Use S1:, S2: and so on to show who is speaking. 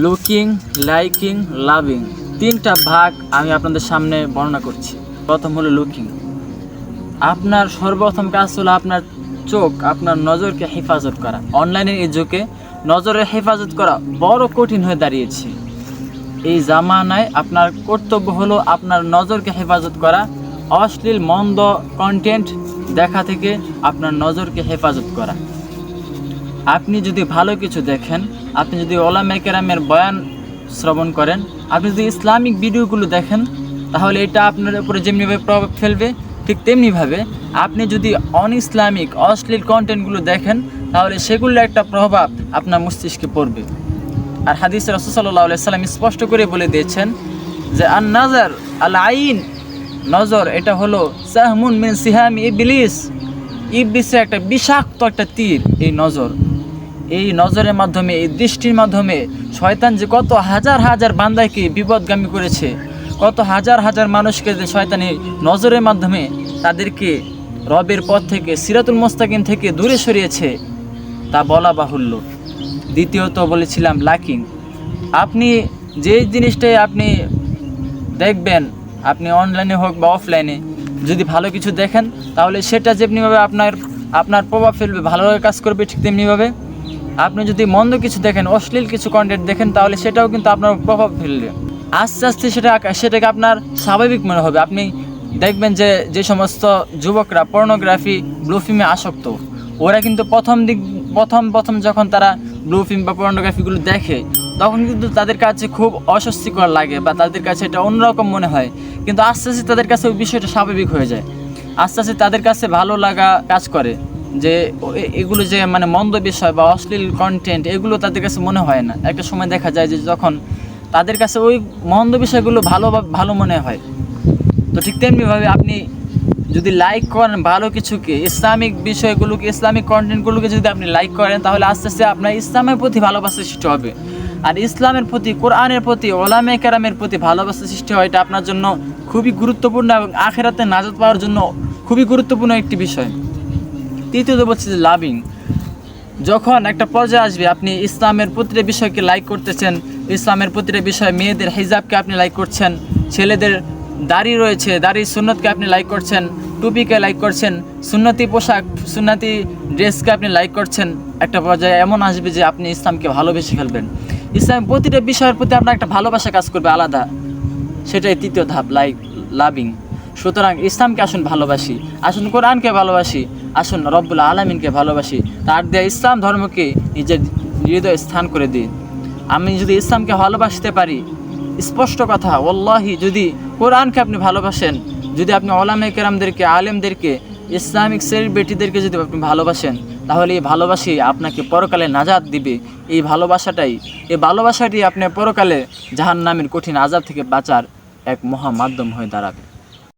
S1: Looking, liking, loving, তিনটা ভাগ আমি আপনাদের সামনে বর্ণনা করছি। প্রথম হলো লুকিং। আপনার সর্বপ্রথম কাজ হলো আপনার চোখ, আপনার নজরকে হেফাজত করা। অনলাইনের এই যুগে নজরের হেফাজত করা বড় কঠিন হয়ে দাঁড়িয়েছে। এই জামানায় আপনার কর্তব্য হলো আপনার নজরকে হেফাজত করা। অশ্লীল মন্দ কন্টেন্ট দেখা থেকে আপনার নজরকে হেফাজত করা। আপনি যদি ভালো কিছু দেখেন, আপনি যদি ওলামায়ে কেরামের বয়ান শ্রবণ করেন, আপনি যদি ইসলামিক ভিডিওগুলো দেখেন, তাহলে এটা আপনার উপরে যেমনিভাবে প্রভাব ফেলবে, ঠিক তেমনিভাবে আপনি যদি ইসলামিক অশ্লীল কন্টেন্টগুলো দেখেন, তাহলে সেগুলোর একটা প্রভাব আপনার মস্তিষ্কে পড়বে। আর হাদিসে রাসূল সাল্লাল্লাহু আলাইহি সাল্লাম স্পষ্ট করে বলে দিয়েছেন যে আন নাজার আল আইন, নজর এটা হলো সাহমুন মিন সিহামি ইবলিস, ইবলিসের একটা বিষাক্ত একটা তীর। এই নজরের মাধ্যমে, এই দৃষ্টির মাধ্যমে শয়তান যে কত হাজার হাজার বান্দাকে বিপদগামী করেছে, কত হাজার হাজার মানুষকে যে শয়তানি নজরের মাধ্যমে তাদেরকে রবের পথ থেকে, সিরাতুল মুস্তাকিম থেকে দূরে সরিয়েছে, তা বলা বাহুল্য। দ্বিতীয়ত বলেছিলাম লাকিং। আপনি যে জিনিসটাই আপনি দেখবেন, আপনি অনলাইনে হোক বা অফলাইনে, যদি ভালো কিছু দেখেন, তাহলে সেটা যেমনিভাবে আপনার প্রভাব ফেলবে, ভালোভাবে কাজ করবে, ঠিক তেমনিভাবে আপনি যদি মন্দ কিছু দেখেন, অশ্লীল কিছু কন্টেন্ট দেখেন, তাহলে সেটাও কিন্তু আপনার প্রভাব ফেলবে। আস্তে আস্তে সেটাকে আপনার স্বাভাবিক মনে হবে। আপনি দেখবেন যে সমস্ত যুবকরা পর্নোগ্রাফি, ব্লু ফিল্মে আসক্ত, ওরা কিন্তু প্রথম যখন তারা ব্লু ফিল্ম বা পর্নোগ্রাফিগুলো দেখে, তখন কিন্তু তাদের কাছে খুব অস্বস্তিকর লাগে বা তাদের কাছে এটা অন্যরকম মনে হয়। কিন্তু আস্তে আস্তে তাদের কাছে ওই বিষয়টা স্বাভাবিক হয়ে যায়। আস্তে আস্তে তাদের কাছে ভালো লাগা কাজ করে, যে এগুলো যে মানে মন্দ বিষয় বা অশ্লীল কন্টেন্ট, এগুলো তাদের কাছে মনে হয় না। একটা সময় দেখা যায় যে যখন তাদের কাছে ওই মন্দ বিষয়গুলো ভালো মনে হয়। তো ঠিক তেমনিভাবে আপনি যদি লাইক করেন ভালো কিছুকে, ইসলামিক বিষয়গুলোকে, ইসলামিক কন্টেন্টগুলোকে যদি আপনি লাইক করেন, তাহলে আস্তে আস্তে আপনার ইসলামের প্রতি ভালোবাসা সৃষ্টি হবে। আর ইসলামের প্রতি, কোরআনের প্রতি, ওলামায়ে কেরামের প্রতি ভালোবাসা সৃষ্টি হয়, এটা আপনার জন্য খুবই গুরুত্বপূর্ণ এবং আখিরাতে নাজাত পাওয়ার জন্য খুবই গুরুত্বপূর্ণ একটি বিষয়। তৃতীয়ত বলছি যে লাভিং। যখন একটা পর্যায়ে আসবে, আপনি ইসলামের প্রতিটা বিষয়কে লাইক করতেছেন, ইসলামের প্রতিটা বিষয়, মেয়েদের হিজাবকে আপনি লাইক করছেন, ছেলেদের দাড়ি রয়েছে, দাড়ির সুন্নতকে আপনি লাইক করছেন, টুপিকে লাইক করছেন, সুন্নতি পোশাক, সুন্নতি ড্রেসকে আপনি লাইক করছেন, একটা পর্যায়ে এমন আসবে যে আপনি ইসলামকে ভালোবেসে ফেলবেন। ইসলামের প্রতিটা বিষয়ের প্রতি আপনার একটা ভালোবাসা কাজ করবে আলাদা। সেটাই তৃতীয় ধাপ, লাভিং। সুতরাং ইসলামকে আসুন ভালোবাসি, আসুন কোরআনকে ভালোবাসি, আসুন রব্বুল আলামিনকে ভালোবাসি, তার দেয়া ইসলাম ধর্মকে নিজের হৃদয়ে স্থান করে দিই। আমি যদি ইসলামকে ভালোবাসতে পারি, স্পষ্ট কথা, ওয়াল্লাহি যদি কোরআনকে আপনি ভালোবাসেন, যদি আপনি ওলামায়ে কেরামদেরকে, আলেমদেরকে, ইসলামিক সেলিব্রিটিদেরকে যদি আপনি ভালোবাসেন, তাহলে এই ভালোবাসি আপনাকে পরকালে নাজাত দিবে। এই ভালোবাসাটি আপনার পরকালে জাহান্নামের কঠিন আযাব থেকে বাঁচার এক মহা মাধ্যম হয়ে দাঁড়াবে।